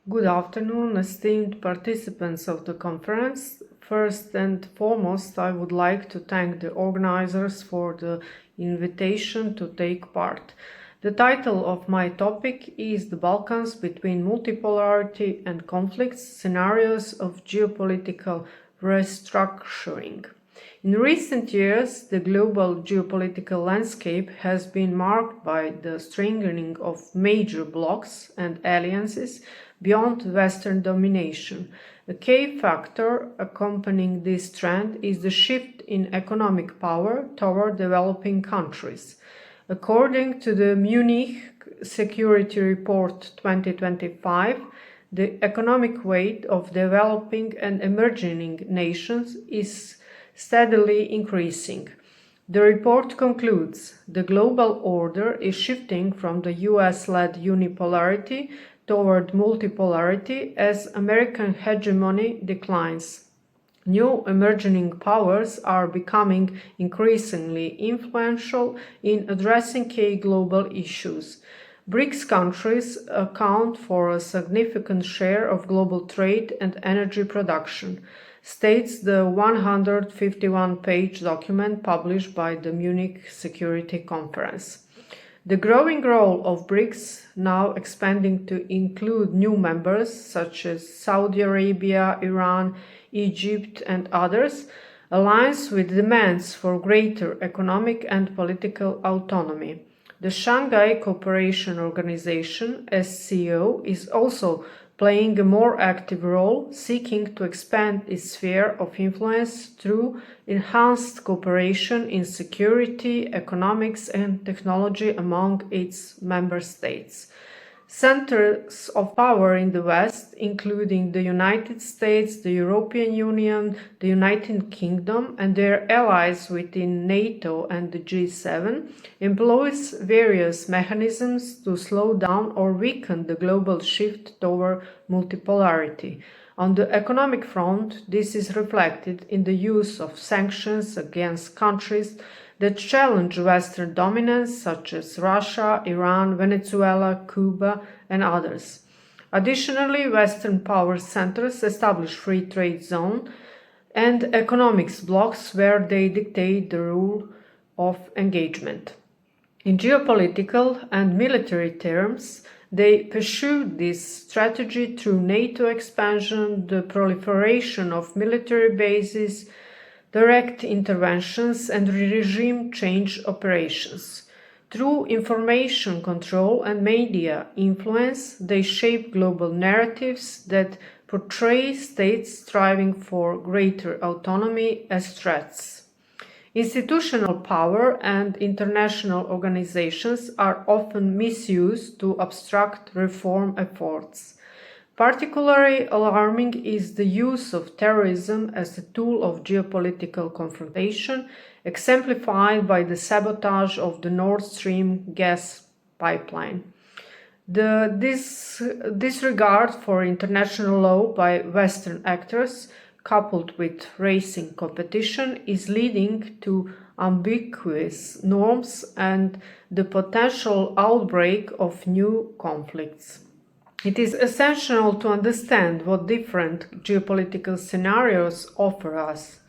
Good afternoon, esteemed participants of the conference. First and foremost, I would like to thank the organizers for the invitation to take part. The title of my topic is The Balkans Between Multipolarity and Conflicts, Scenarios of Geopolitical Restructuring. In recent years, the global geopolitical landscape has been marked by the strengthening of major blocs and alliances beyond Western domination. A key factor accompanying this trend is the shift in economic power toward developing countries. According to the Munich Security Report 2025, the economic weight of developing and emerging nations is steadily increasing. The report concludes the global order is shifting from the US-led unipolarity toward multipolarity as American hegemony declines. New emerging powers are becoming increasingly influential in addressing key global issues. BRICS countries account for a significant share of global trade and energy production, states the 151-page document published by the Munich Security Conference. The growing role of BRICS, now expanding to include new members such as Saudi Arabia, Iran, Egypt, and others, aligns with demands for greater economic and political autonomy. The Shanghai Cooperation Organization, SCO, is also playing a more active role, seeking to expand its sphere of influence through enhanced cooperation in security, economics, and technology among its member states. Centers of power in the West, including the United States, the European Union, the United Kingdom, and their allies within NATO and the G7, employs various mechanisms to slow down or weaken the global shift toward multipolarity. On the economic front, this is reflected in the use of sanctions against countries that challenge Western dominance, such as Russia, Iran, Venezuela, Cuba, and others. Additionally, Western power centers establish free trade zones and economics blocs where they dictate the rule of engagement. In geopolitical and military terms, they pursued this strategy through NATO expansion, the proliferation of military bases, direct interventions, and regime change operations. Through information control and media influence, they shape global narratives that portray states striving for greater autonomy as threats. Institutional power and international organizations are often misused to obstruct reform efforts. Particularly alarming is the use of terrorism as a tool of geopolitical confrontation, exemplified by the sabotage of the Nord Stream gas pipeline. The disregard for international law by Western actors, coupled with racing competition, is leading to ambiguous norms and the potential outbreak of new conflicts. It is essential to understand what different geopolitical scenarios offer us.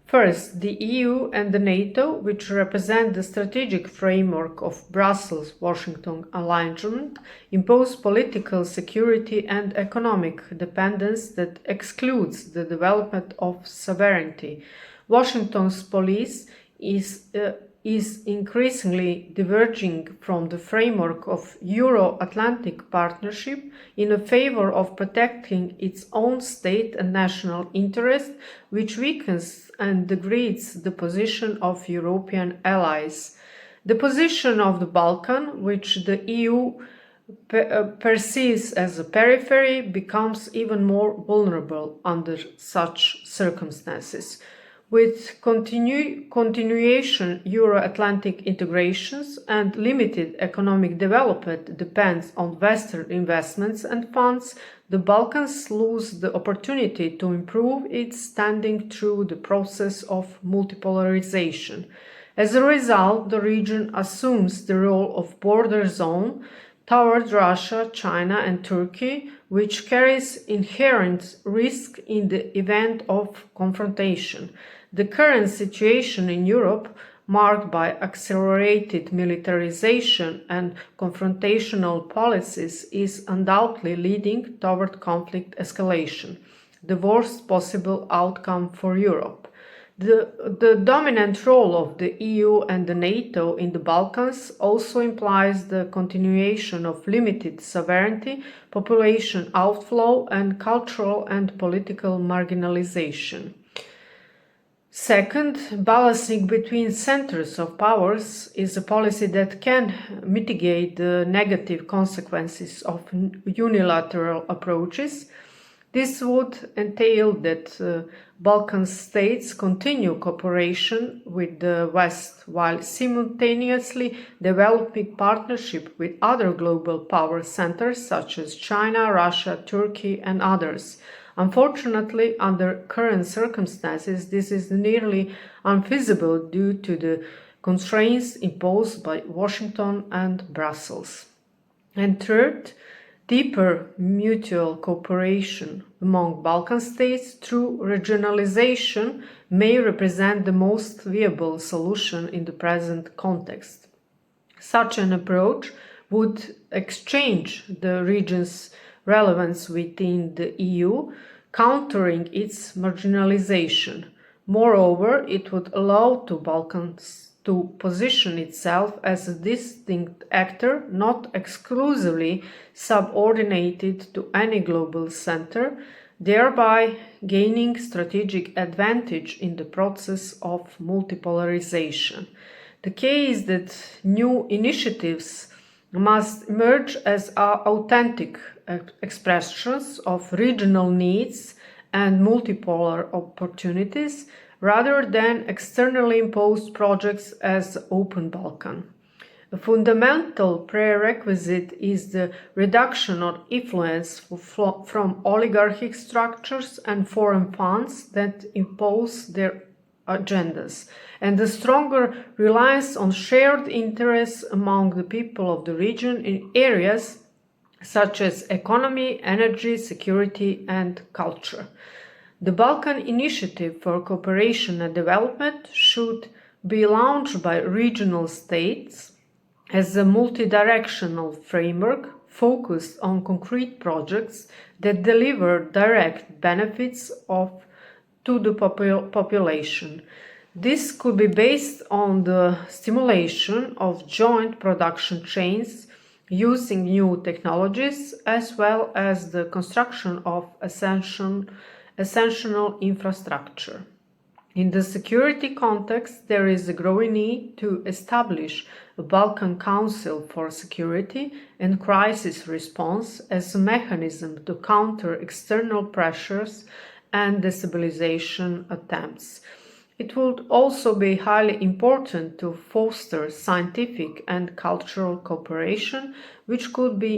First, the EU and the NATO, which represent the strategic framework of Brussels-Washington alignment, impose political security and economic dependence that excludes the development of sovereignty. Washington's policy is increasingly diverging from the framework of Euro-Atlantic partnership in favor of protecting its own state and national interest, which weakens and degrades the position of European allies. The position of the Balkan, which the EU perceives as a periphery, becomes even more vulnerable under such circumstances. With continuation, Euro-Atlantic integrations and limited economic development depends on Western investments and funds, the Balkans lose the opportunity to improve its standing through the process of multipolarization. As a result, the region assumes the role of border zone, toward Russia, China, and Turkey, which carries inherent risk in the event of confrontation. The current situation in Europe, marked by accelerated militarization and confrontational policies, is undoubtedly leading toward conflict escalation, the worst possible outcome for Europe. The dominant role of the EU and the NATO in the Balkans also implies the continuation of limited sovereignty, population outflow, and cultural and political marginalization. Second, balancing between centers of powers is a policy that can mitigate the negative consequences of unilateral approaches. This would entail that Balkan states continue cooperation with the West while simultaneously developing partnership with other global power centers such as China, Russia, Turkey, and others. Unfortunately, under current circumstances, this is nearly unfeasible due to the constraints imposed by Washington and Brussels. And third, deeper mutual cooperation among Balkan states through regionalization may represent the most viable solution in the present context. Such an approach would exchange the region's relevance within the EU, countering its marginalization. Moreover, it would allow the Balkans to position itself as a distinct actor, not exclusively subordinated to any global center, thereby gaining strategic advantage in the process of multipolarization. The key is that new initiatives must emerge as authentic expressions of regional needs and multipolar opportunities, rather than externally imposed projects as Open Balkan. A fundamental prerequisite is the reduction of influence from oligarchic structures and foreign funds that impose their agendas, and the stronger reliance on shared interests among the people of the region in areas such as economy, energy, security, and culture. The Balkan Initiative for Cooperation and Development should be launched by regional states as a multidirectional framework focused on concrete projects that deliver direct benefits to the population. This could be based on the stimulation of joint production chains using new technologies, as well as the construction of essential infrastructure. In the security context, there is a growing need to establish a Balkan Council for Security and Crisis Response as a mechanism to counter external pressures and destabilization attempts. It would also be highly important to foster scientific and cultural cooperation, which could be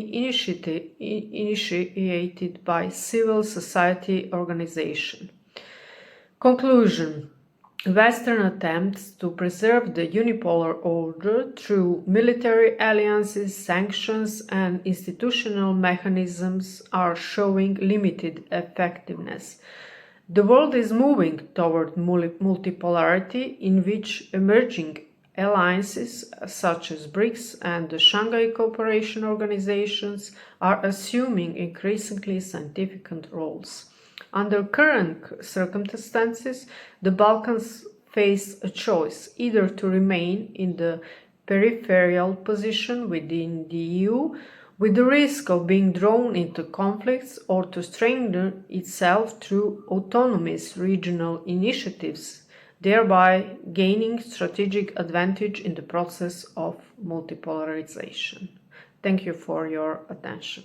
initiated by civil society organizations. Conclusion: Western attempts to preserve the unipolar order through military alliances, sanctions, and institutional mechanisms are showing limited effectiveness. The world is moving toward multipolarity, in which emerging alliances such as BRICS and the Shanghai Cooperation Organizations are assuming increasingly significant roles. Under current circumstances, the Balkans face a choice: either to remain in the peripheral position within the EU, with the risk of being drawn into conflicts, or to strengthen itself through autonomous regional initiatives, thereby gaining strategic advantage in the process of multipolarization. Thank you for your attention.